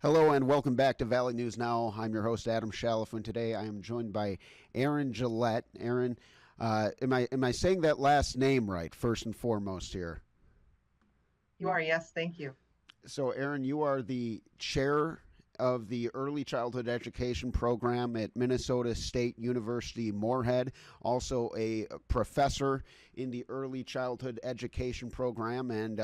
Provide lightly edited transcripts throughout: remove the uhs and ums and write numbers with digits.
Hello and welcome back to Valley News Now. I'm your host Adam Shaliff, and today I am joined by Aaron Gillette. Aaron, am I saying that last name right? First and foremost here. You are, yes, thank you. So, Aaron, you are the chair of the Early Childhood Education Program at Minnesota State University Moorhead, also a professor in the Early Childhood Education Program. And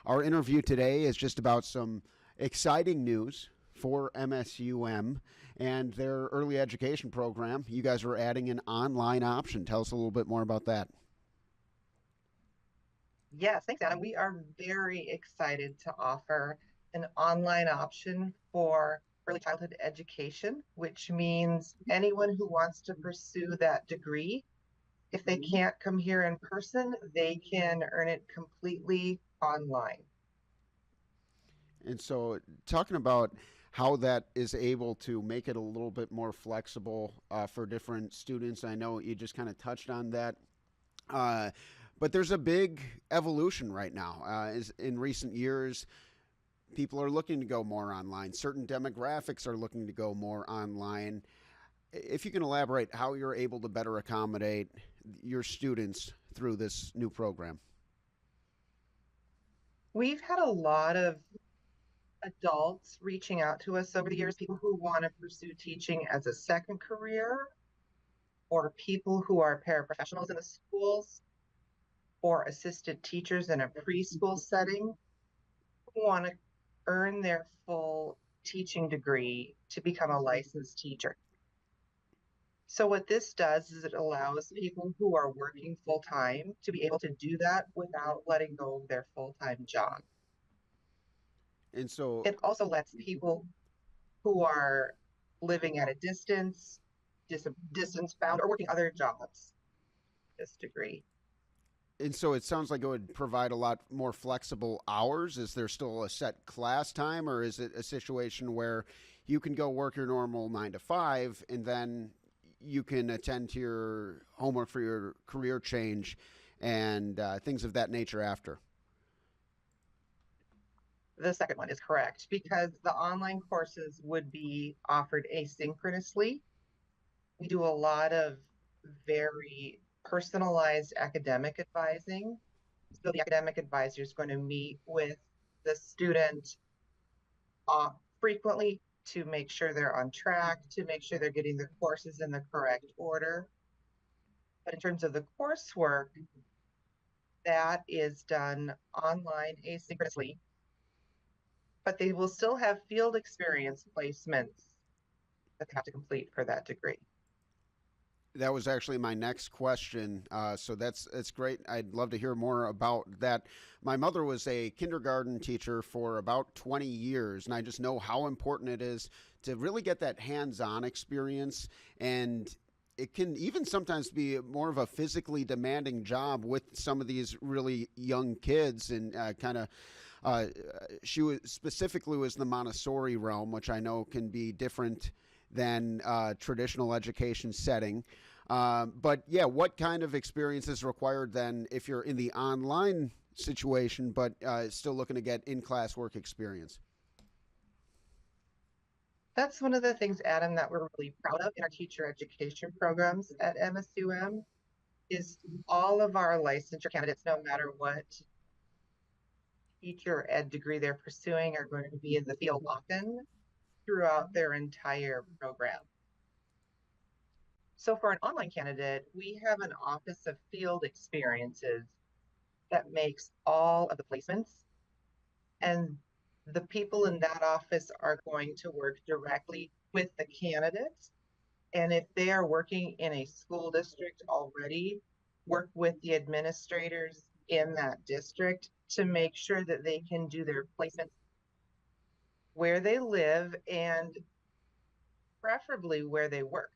our interview today is just about some exciting news for MSUM and their early education program. You guys are adding an online option. Tell us a little bit more about that. Yes, thanks, Adam. We are very excited to offer an online option for early childhood education, which means anyone who wants to pursue that degree, if they can't come here in person, they can earn it completely online. And so, talking about how that is able to make it a little bit more flexible for different students, I know you just kind of touched on that. Uh, but there's a big evolution right now. In recent years, people are looking to go more online. Certain demographics are looking to go more online. If you can elaborate how you're able to better accommodate your students through this new program. We've had a lot of adults reaching out to us over the years, people who want to pursue teaching as a second career, or people who are paraprofessionals in the schools, or assistant teachers in a preschool setting who want to earn their full teaching degree to become a licensed teacher. So, what this does is it allows people who are working full time to be able to do that without letting go of their full time job. And so, It also lets people who are living at a distance, distance bound, or working other jobs this degree. it sounds like it would provide a lot more flexible hours. Is there still a set class time, or is it a situation where you can go work your normal 9 to 5 and then you can attend to your homework for your career change and things of that nature after? The second one is correct because the online courses would be offered asynchronously. We do a lot of very personalized academic advising. So the academic advisor is going to meet with the student frequently to make sure they're on track, to make sure they're getting the courses in the correct order. But in terms of the coursework, that is done online asynchronously, but they will still have field experience placements that they have to complete for that degree. That was actually my next question. So that's great. I'd love to hear more about that. My mother was a kindergarten teacher for about 20 years, and I just know how important it is to really get that hands-on experience. And it can even sometimes be more of a physically demanding job with some of these really young kids. And she was specifically was the Montessori realm, which I know can be different than traditional education setting. But yeah, what kind of experience is required then if you're in the online situation, but still looking to get in class work experience? That's one of the things, Adam, that we're really proud of in our teacher education programs at MSUM is all of our licensure candidates, no matter what teacher ed degree they're pursuing, are going to be in the field often throughout their entire program. So for an online candidate, we have an office of field experiences that makes all of the placements, and the people in that office are going to work directly with the candidates. And if they are working in a school district already, work with the administrators in that district to make sure that they can do their placements where they live and preferably where they work.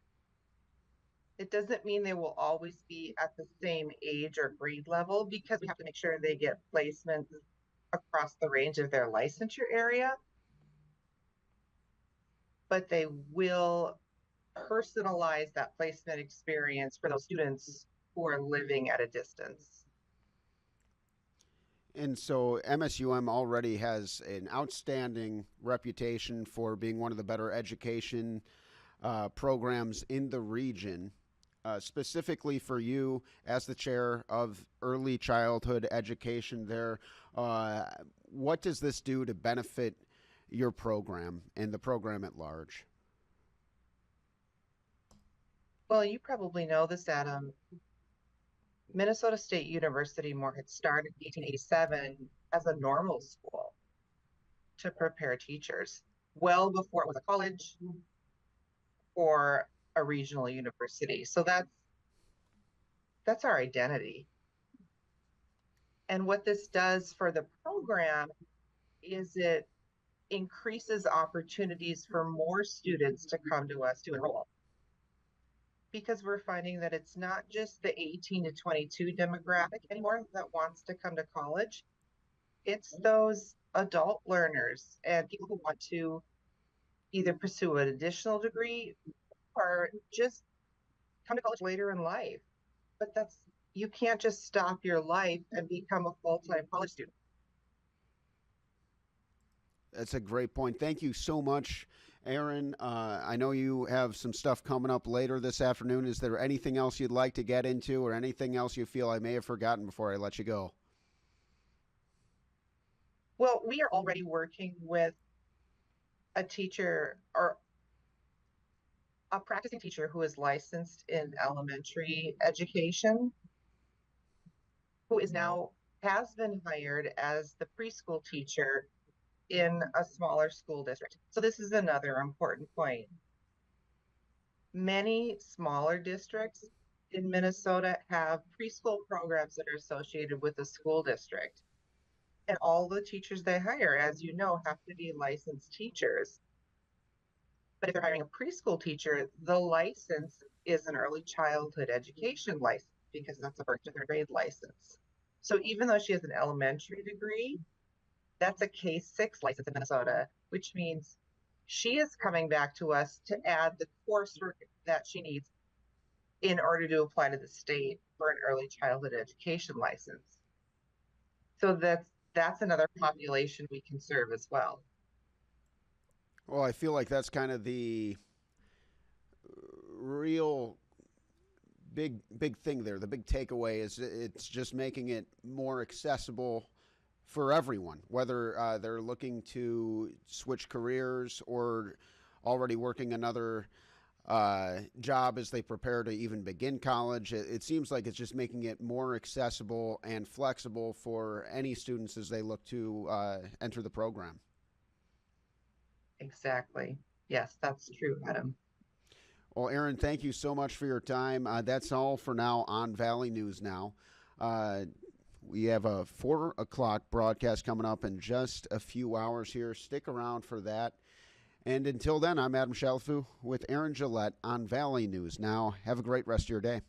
It doesn't mean they will always be at the same age or grade level because we have to make sure they get placements across the range of their licensure area, but they will personalize that placement experience for those students who are living at a distance. And so MSUM already has an outstanding reputation for being one of the better education programs in the region. Specifically for you as the chair of early childhood education there, uh, what does this do to benefit your program and the program at large? Well, you probably know this, Adam. Minnesota State University Moorhead started in 1887 as a normal school to prepare teachers, well before it was a college or a regional university. So that's our identity. And what this does for the program is it increases opportunities for more students to come to us to enroll, because we're finding that it's not just the 18 to 22 demographic anymore that wants to come to college. It's those adult learners and people who want to either pursue an additional degree or just come to college later in life. But you can't just stop your life and become a full-time college student. That's a great point. Thank you so much, Aaron. I know you have some stuff coming up later this afternoon. Is there anything else you'd like to get into or anything else you feel I may have forgotten before I let you go? Well, we are already working with a teacher or a practicing teacher who is licensed in elementary education, who is now has been hired as the preschool teacher in a smaller school district. So this is another important point. Many smaller districts in Minnesota have preschool programs that are associated with the school district. And all the teachers they hire, as you know, have to be licensed teachers. But if they're hiring a preschool teacher, the license is an early childhood education license because that's a first to third grade license. So even though she has an elementary degree, that's a K-6 license in Minnesota, which means she is coming back to us to add the coursework that she needs in order to apply to the state for an early childhood education license. So that's another population we can serve as well. Well, I feel like that's kind of the real big thing there. The big takeaway is it's just making it more accessible for everyone, whether they're looking to switch careers or already working another job as they prepare to even begin college. It seems like it's just making it more accessible and flexible for any students as they look to enter the program. Exactly. Yes, that's true, Adam. Well, Aaron, thank you so much for your time. That's all for now on Valley News Now. Uh, we have a 4 o'clock broadcast coming up in just a few hours here. Stick around for that. And until then, I'm Adam Shalfu with Aaron Gillette on Valley News Now. Have a great rest of your day.